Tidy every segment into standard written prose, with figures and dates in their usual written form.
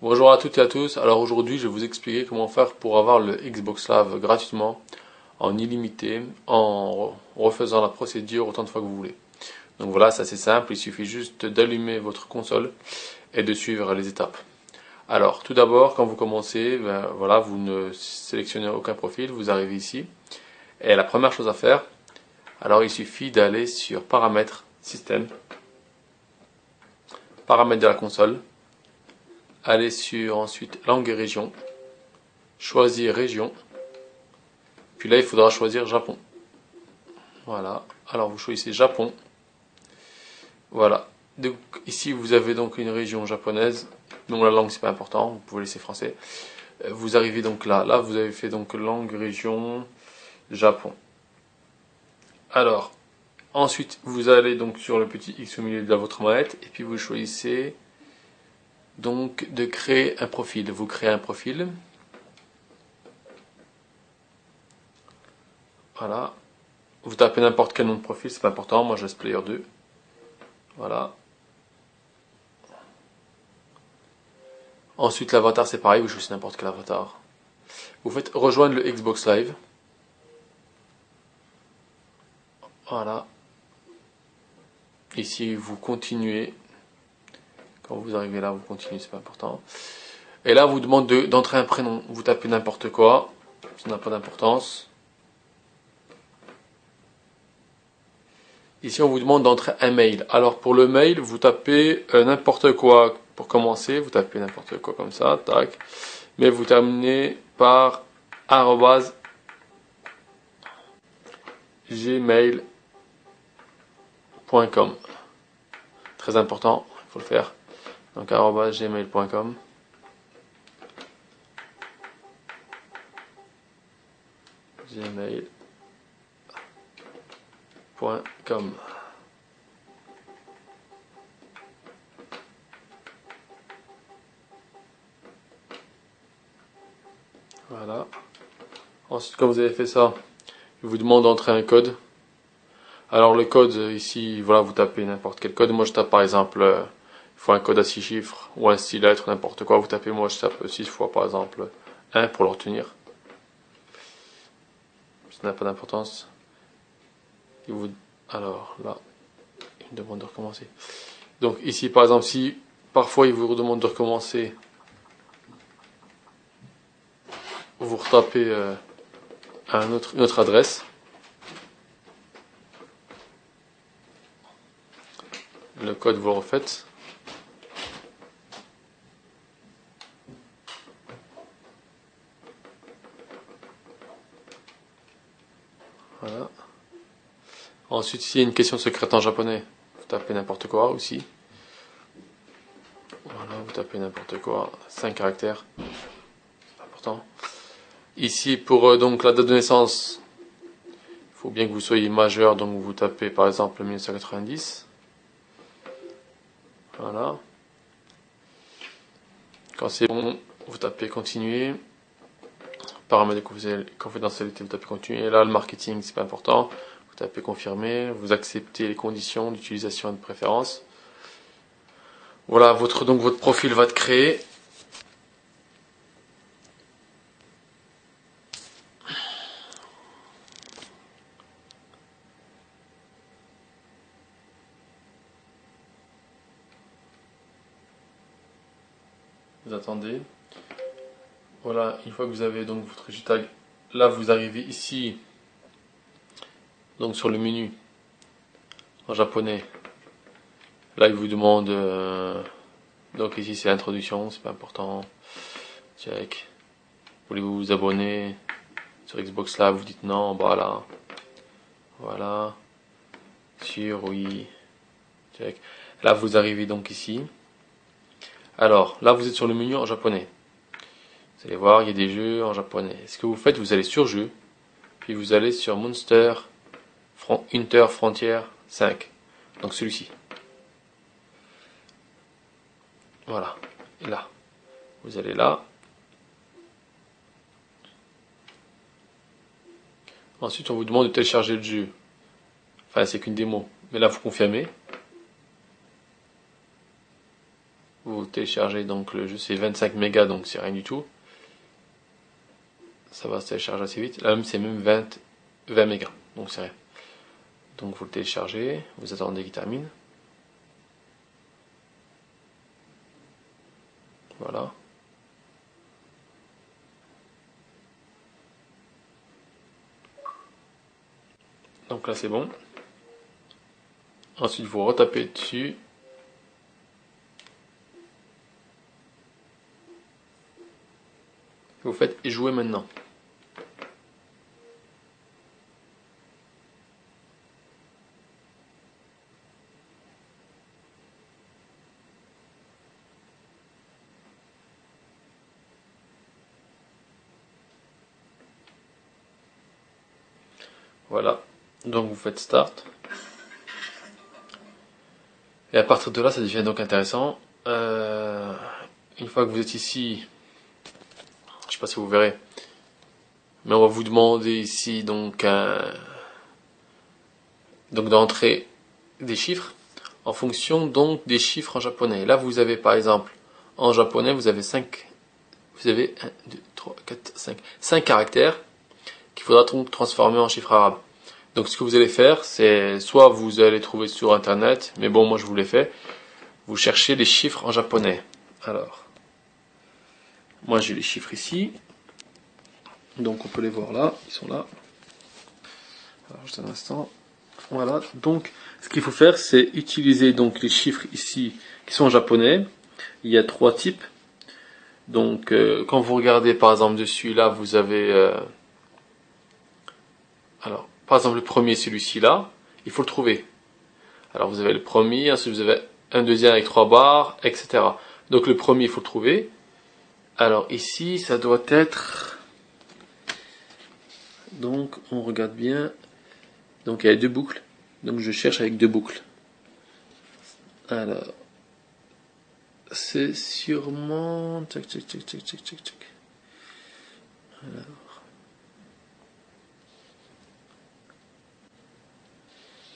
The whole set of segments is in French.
Bonjour à toutes et à tous. Alors aujourd'hui, je vais vous expliquer comment faire pour avoir le Xbox Live gratuitement, en illimité, en refaisant la procédure autant de fois que vous voulez. Donc voilà, c'est assez simple. Il suffit juste d'allumer votre console et de suivre les étapes. Alors, tout d'abord, quand vous commencez, voilà, vous ne sélectionnez aucun profil, vous arrivez ici. Et la première chose à faire, alors il suffit d'aller sur Paramètres, Système, Paramètres de la console. Allez sur ensuite langue et région, choisir région, puis là il faudra choisir Japon. Voilà, alors vous choisissez Japon. Voilà, donc ici vous avez donc une région japonaise, donc la langue c'est pas important, vous pouvez laisser français. Vous arrivez donc là vous avez fait donc langue, région, Japon. Alors, ensuite vous allez donc sur le petit X au milieu de votre manette, et puis vous choisissez donc de créer un profil. Vous créez un profil. Voilà. Vous tapez n'importe quel nom de profil, c'est pas important. Moi, je laisse Player 2. Voilà. Ensuite, l'avatar, c'est pareil. Vous choisissez n'importe quel avatar. Vous faites rejoindre le Xbox Live. Voilà. Ici, vous continuez. Quand vous arrivez là, vous continuez, c'est pas important. Et là, vous demande d'entrer un prénom. Vous tapez n'importe quoi. Ça n'a pas d'importance. Ici, on vous demande d'entrer un mail. Alors, pour le mail, vous tapez n'importe quoi. Pour commencer, vous tapez n'importe quoi comme ça, tac. Mais vous terminez par @gmail.com. Très important, il faut le faire. Donc @gmail.com. gmail.com. Voilà. Ensuite, quand vous avez fait ça, il vous demande d'entrer un code. Alors le code ici, voilà, vous tapez n'importe quel code. Moi je tape par exemple, il faut un code à 6 chiffres ou un 6 lettres, n'importe quoi. Vous tapez, moi je tape 6 fois par exemple 1 pour le retenir. Ça n'a pas d'importance. Alors là, il me demande de recommencer. Donc ici par exemple, si parfois il vous demande de recommencer, vous retapez une autre adresse. Le code vous le refaites. Voilà. Ensuite, s'il y a une question secrète en japonais, vous tapez n'importe quoi aussi. Voilà, vous tapez n'importe quoi, 5 caractères, c'est important. Ici, pour donc la date de naissance, il faut bien que vous soyez majeur, donc vous tapez par exemple 1990. Voilà. Quand c'est bon, vous tapez continuer. Paramètres de confidentialité, vous tapez continuer. Et là, le marketing, c'est pas important. Vous tapez confirmer. Vous acceptez les conditions d'utilisation et de préférence. Voilà, donc votre profil va être créé. Vous attendez. Voilà, une fois que vous avez donc votre JTAG, là vous arrivez ici, donc sur le menu en japonais. Là il vous demande, donc ici c'est introduction, c'est pas important. Check. Voulez-vous vous abonner sur Xbox Live? Vous dites non, voilà. Voilà. Sur oui. Check. Là vous arrivez donc ici. Alors là vous êtes sur le menu en japonais. Vous allez voir, il y a des jeux en japonais. Ce que vous faites, vous allez sur jeu, puis vous allez sur Monster Hunter Frontier 5. Donc celui-ci. Voilà. Et là. Vous allez là. Ensuite, on vous demande de télécharger le jeu. Enfin, c'est qu'une démo. Mais là, vous confirmez. vous téléchargez donc le jeu, c'est 25 mégas, donc c'est rien du tout. Ça va se télécharger assez vite. Là même c'est même 20 mégas, donc c'est rien. Donc vous le téléchargez, vous attendez qu'il termine. Voilà. Donc là c'est bon. Ensuite vous retapez dessus. Vous faites jouer maintenant. Voilà. Donc vous faites start. Et à partir de là, ça devient donc intéressant. Une fois que vous êtes ici, je sais pas si vous verrez, mais on va vous demander ici donc d'entrer des chiffres en fonction donc des chiffres en japonais. Là, vous avez par exemple en japonais, vous avez 1, 2, 3, 4, 5 caractères qu'il faudra donc transformer en chiffres arabes. Donc ce que vous allez faire, c'est soit vous allez trouver sur internet, mais bon, moi je vous l'ai fait, vous cherchez les chiffres en japonais. Alors, moi j'ai les chiffres ici, donc on peut les voir là, ils sont là. Alors juste un instant. Voilà, donc ce qu'il faut faire, c'est utiliser donc les chiffres ici qui sont en japonais. Il y a 3 types. Donc quand vous regardez par exemple dessus, là vous avez alors par exemple le premier, celui-ci là, il faut le trouver. Alors vous avez le premier, ensuite vous avez un deuxième avec 3 barres, etc. Donc le premier, il faut le trouver. Alors ici, ça doit être, donc on regarde bien, donc il y a 2 boucles, donc je cherche avec 2 boucles. Alors c'est sûrement, tac tac tac tac tac tac tac. Alors,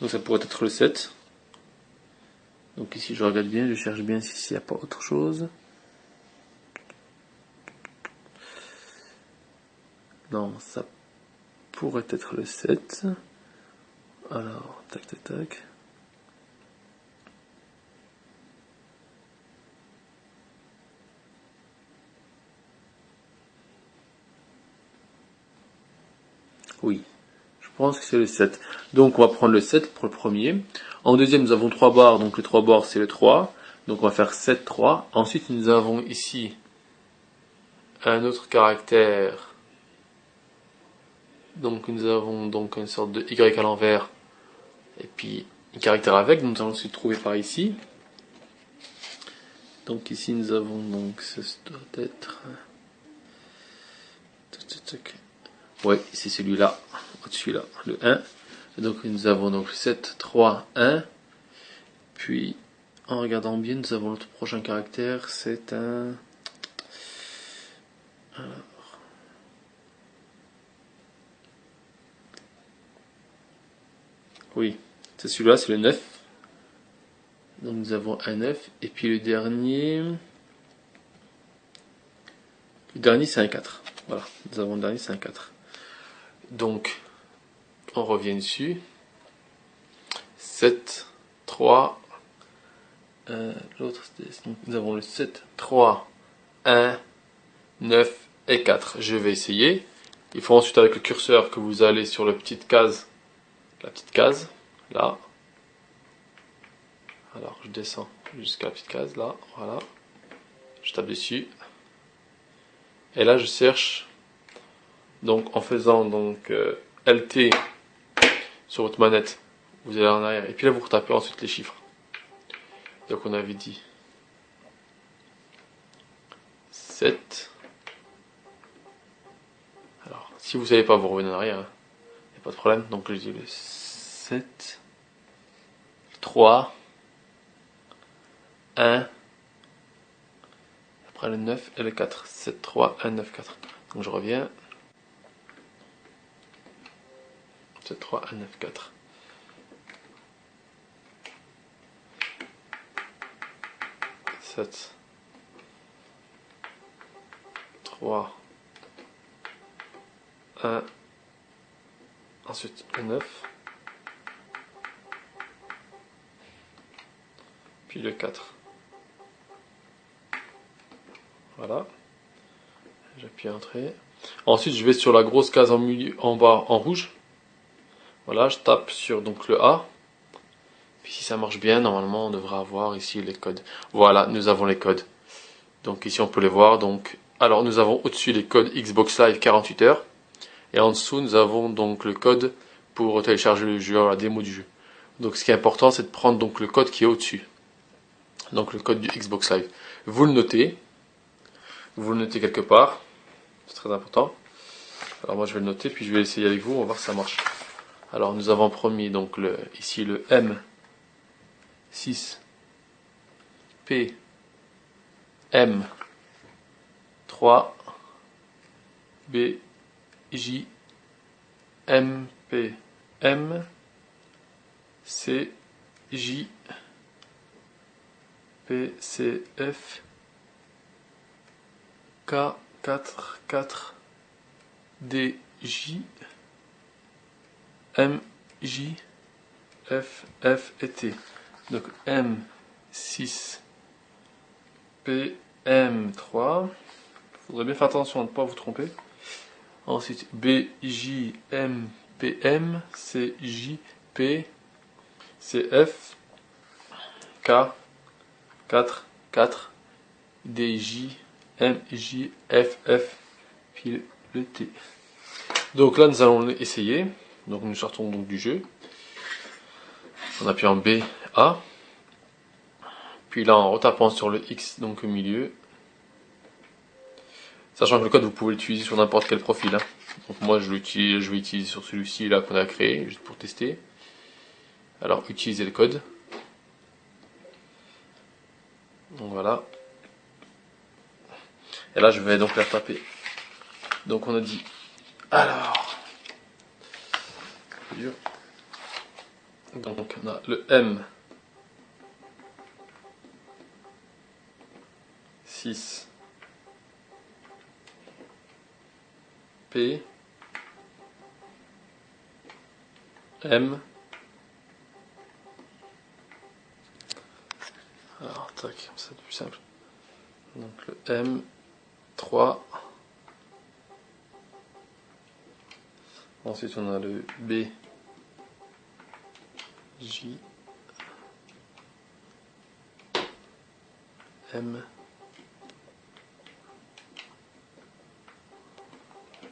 donc ça pourrait être le 7. Donc ici je regarde bien, je cherche bien s'il n'y a pas autre chose. Non, ça pourrait être le 7. Alors, tac tac tac. Oui, je pense que c'est le 7. Donc on va prendre le 7 pour le premier. En deuxième, nous avons 3 barres, donc le 3 barres c'est le 3. Donc on va faire 7, 3. Ensuite, nous avons ici un autre caractère. Donc nous avons donc une sorte de Y à l'envers. Et puis un caractère avec, nous allons ensuite trouver par ici. Donc ici nous avons donc, ça doit être... Ouais, c'est celui-là, au-dessus là, le 1. Et donc nous avons donc 7, 3, 1. Puis en regardant bien, nous avons notre prochain caractère, c'est un... Alors... Oui, c'est celui-là, c'est le 9. Donc nous avons un 9. Et puis le dernier... Le dernier c'est un 4. Voilà, nous avons le dernier c'est un 4. Donc, on revient dessus. 7, 3... l'autre, donc nous avons le 7, 3, 1, 9 et 4. Je vais essayer. Il faut ensuite avec le curseur que vous allez sur la petite case, là. Alors je descends jusqu'à la petite case, là, voilà. Je tape dessus. Et là je cherche, donc en faisant donc LT sur votre manette, vous allez en arrière. Et puis là vous retapez ensuite les chiffres. Donc on avait dit 7. Alors si vous ne savez pas, vous revenez en arrière. Il n'y a pas de problème. Donc je dis le 7, 3, 1, après le 9 et le 4. 7, 3, 1, 9, 4. Donc je reviens. 7, 3, 1, 9, 4. 7, 3, 1, ensuite le 9, puis le 4. Voilà, j'appuie Entrée. Ensuite, je vais sur la grosse case en milieu, en bas en rouge. Voilà, je tape sur donc le A. Puis si ça marche bien, normalement, on devrait avoir ici les codes. Voilà, nous avons les codes. Donc ici, on peut les voir. Donc, alors, nous avons au-dessus les codes Xbox Live 48 heures. Et en dessous, nous avons donc le code pour télécharger le jeu, la démo du jeu. Donc, ce qui est important, c'est de prendre donc le code qui est au-dessus. Donc, le code du Xbox Live. Vous le notez. Vous le notez quelque part. C'est très important. Alors moi je vais le noter puis je vais essayer avec vous, on va voir si ça marche. Alors nous avons premier donc ici le M6 P M 3 B J M P M C J P C F K 4 4 D J M J F F et T. Donc M 6 P M 3. Faudrait bien faire attention à ne pas vous tromper. Ensuite B J M P M C J P C F K 4 4 D J M J F F puis le T. Donc là nous allons essayer. Donc nous sortons donc du jeu. On appuie en B A. Puis là en retapant sur le X donc au milieu. Sachant que le code vous pouvez l'utiliser sur n'importe quel profil. Hein. Donc moi je vais utiliser sur celui-ci là qu'on a créé, juste pour tester. Alors utiliser le code. Donc voilà. Et là je vais donc la taper. Donc on a dit. Alors. Donc on a le M 6 P M. Alors tac, c'est plus simple. Donc le M 3. Ensuite on a le B J M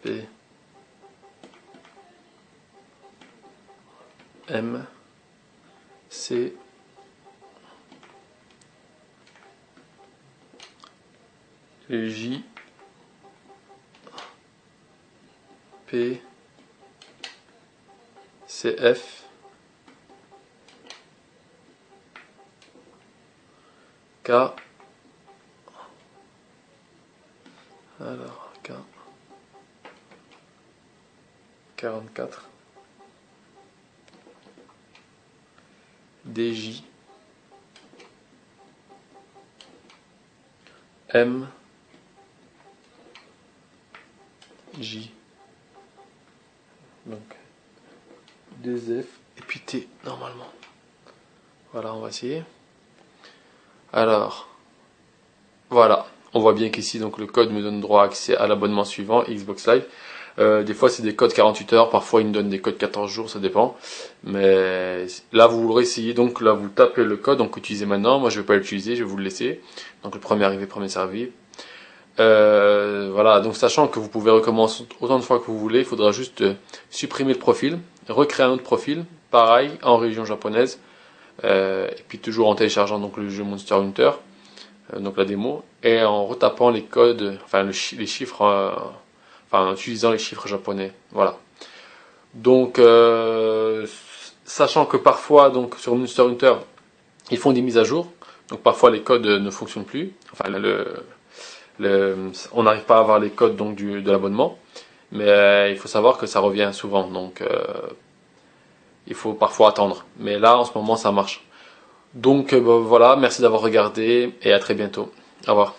P M C J P C F K. Alors K 44 DJ M J. Donc 2 F et puis T normalement. Voilà, on va essayer. Alors voilà, on voit bien qu'ici donc le code me donne droit à accès à l'abonnement suivant Xbox Live. Des fois c'est des codes 48 heures, parfois il me donne des codes 14 jours, ça dépend. Mais là vous l'aurez essayé, donc là vous tapez le code, donc utilisez maintenant. Moi je vais pas l'utiliser, je vais vous le laisser. Donc le premier arrivé, premier servi. Voilà, donc sachant que vous pouvez recommencer autant de fois que vous voulez, il faudra juste supprimer le profil, recréer un autre profil, pareil en région japonaise, et puis toujours en téléchargeant donc le jeu Monster Hunter, donc la démo, et en retapant les codes, enfin les chiffres, enfin en utilisant les chiffres japonais. Voilà. Donc sachant que parfois donc sur Monster Hunter ils font des mises à jour, donc parfois les codes ne fonctionnent plus, enfin on n'arrive pas à avoir les codes donc de l'abonnement, mais il faut savoir que ça revient souvent, donc il faut parfois attendre. Mais là en ce moment ça marche. Donc voilà, merci d'avoir regardé et à très bientôt. Au revoir.